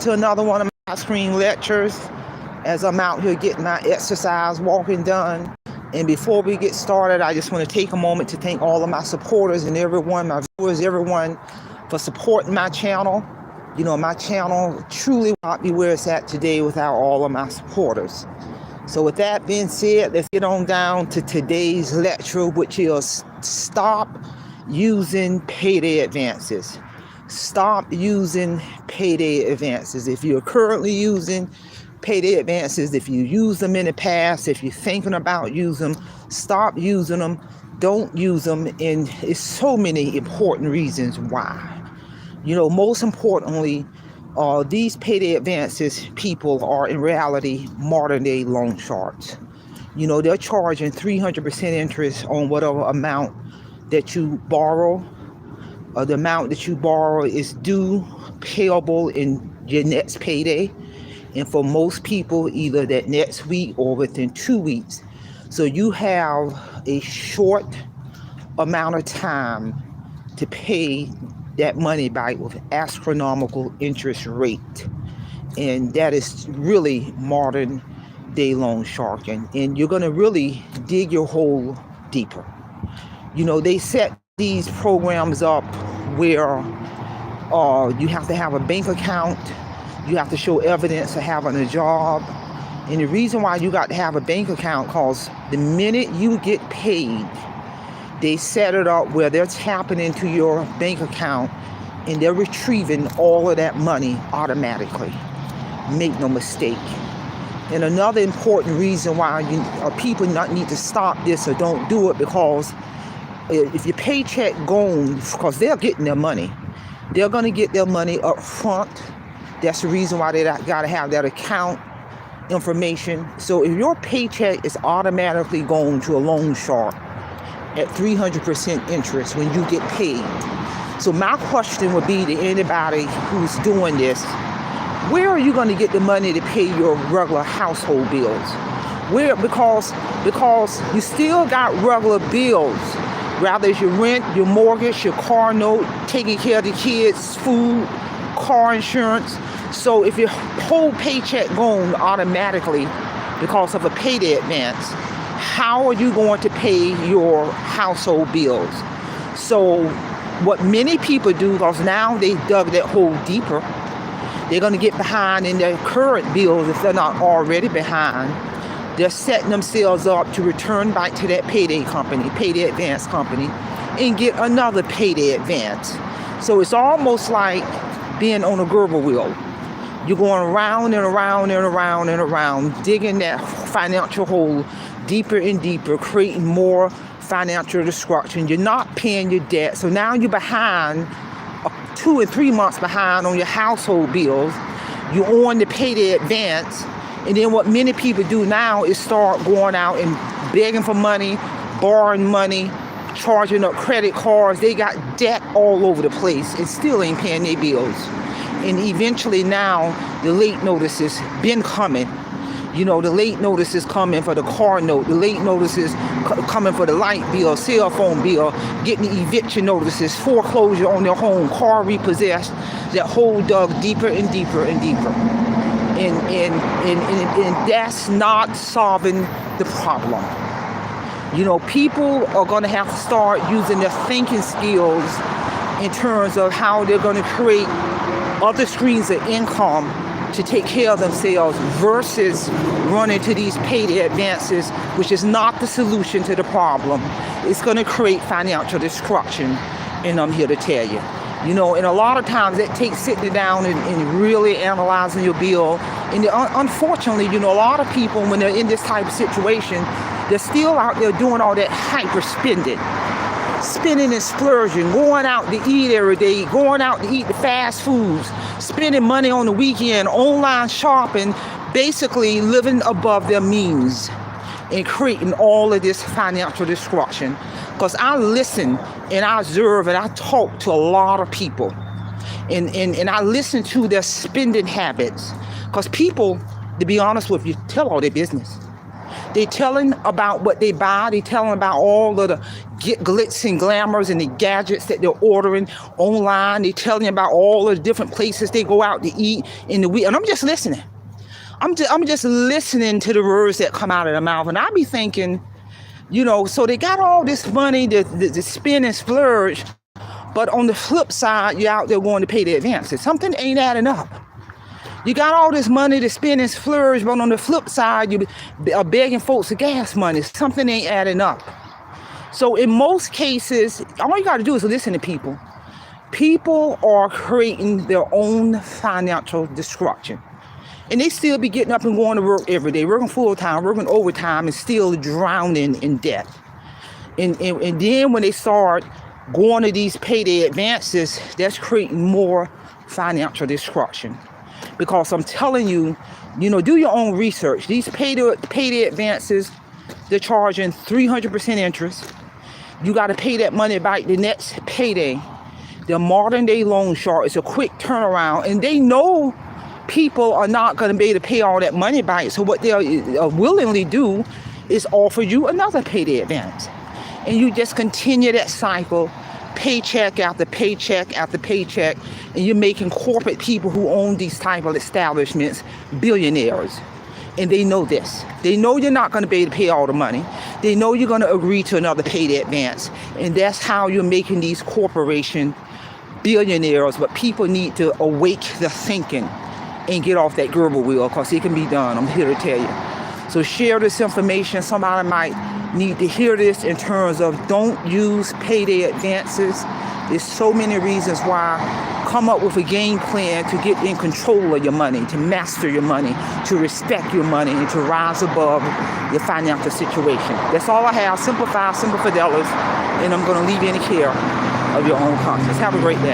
to another one of my screen lectures as I'm out here getting my exercise walking done. And before we get started, I just want to take a moment to thank all of my supporters and everyone, my viewers, everyone for supporting my channel. You know, my channel truly would not be where it's at today without all of my supporters. So with that being said, let's get on down to today's lecture, which is stop using payday advances. Stop using payday advances. If you're currently using payday advances, if you used them in the past, if you're thinking about using them, stop using them. Don't use them. And it's so many important reasons why. You know, most importantly, these payday advances people are in reality modern day loan sharks. You know, they're charging 300% interest on whatever amount that you borrow. The amount that you borrow is due, payable in your next payday. And for most people, either that next week or within 2 weeks. So you have a short amount of time to pay that money back with astronomical interest rate. And that is really modern day loan sharking. And you're going to really dig your hole deeper. You know, they set these programs up where you have to have a bank account. You have to show evidence of having a job. And the reason why you got to have a bank account, because the minute you get paid, they set it up where they're tapping into your bank account and they're retrieving all of that money automatically. Make no mistake. And another important reason why people not need to stop this or don't do it, because if your paycheck gone, because they're getting their money, they're going to get their money up front. That's the reason why they got to have that account information. So if your paycheck is automatically going to a loan shark at 300% interest when you get paid. So my question would be to anybody who's doing this, where are you going to get the money to pay your regular household bills? Where? Because you still got regular bills, whether it's your rent, your mortgage, your car note, taking care of the kids, food, car insurance. So if your whole paycheck gone automatically because of a payday advance, how are you going to pay your household bills? So what many people do, because now they dug that hole deeper, they're going to get behind in their current bills if they're not already behind. They're setting themselves up to return back to that payday advance company, and get another payday advance. So it's almost like being on a Gerber wheel. You're going around and around and around and around, digging that financial hole deeper and deeper, creating more financial destruction. You're not paying your debt. So now you're behind, 2 and 3 months behind on your household bills. You're on the payday advance. And then what many people do now is start going out and begging for money, borrowing money, charging up credit cards. They got debt all over the place and still ain't paying their bills. And eventually now the late notices been coming. You know, the late notices coming for the car note, the late notices coming for the light bill, cell phone bill, getting the eviction notices, foreclosure on their home, car repossessed. That hole dug deeper and deeper and deeper. And that's not solving the problem. You know, people are going to have to start using their thinking skills in terms of how they're going to create other streams of income to take care of themselves versus running to these payday advances, which is not the solution to the problem. It's going to create financial destruction, and I'm here to tell you. You know, and a lot of times it takes sitting down and really analyzing your bill. And unfortunately, you know, a lot of people, when they're in this type of situation, they're still out there doing all that hyper spending and splurging, going out to eat every day, going out to eat the fast foods, spending money on the weekend, online shopping, basically living above their means and creating all of this financial destruction. Because I listen and I observe and I talk to a lot of people, and I listen to their spending habits. Because people, to be honest with you, tell all their business. They telling about what they buy. They telling about all of the glitz and glamours and the gadgets that they're ordering online. They're telling you about all the different places they go out to eat in the week. And I'm just listening. I'm just listening to the words that come out of their mouth. And I be thinking, so they got all this money to spend and splurge. But on the flip side, you're out there going to pay the advances. Something ain't adding up. You got all this money to spend and splurge, but on the flip side, you are begging folks for gas money. Something ain't adding up. So in most cases, all you got to do is listen to people. People are creating their own financial destruction. And they still be getting up and going to work every day, working full-time, working overtime, and still drowning in debt. And then when they start going to these payday advances, that's creating more financial destruction. Because I'm telling you, do your own research. These payday advances, they're charging 300% interest. You got to pay that money back the next payday. The modern day loan shark is a quick turnaround, and they know people are not going to be able to pay all that money back. So what they'll willingly do is offer you another payday advance. And you just continue that cycle, paycheck after paycheck after paycheck, and you're making corporate people who own these type of establishments billionaires. And they know this. They know you're not going to be able to pay all the money. They know you're going to agree to another payday advance. And that's how you're making these corporation billionaires. But people need to awake the thinking and get off that gerbil wheel, because it can be done. I'm here to tell you. So share this information. Somebody might need to hear this in terms of don't use payday advances. There's so many reasons why. Come up with a game plan to get in control of your money, to master your money, to respect your money, and to rise above your financial situation. That's all I have. Simplify, simple fidelis, and I'm going to leave you in the care of your own conscience. Have a great day.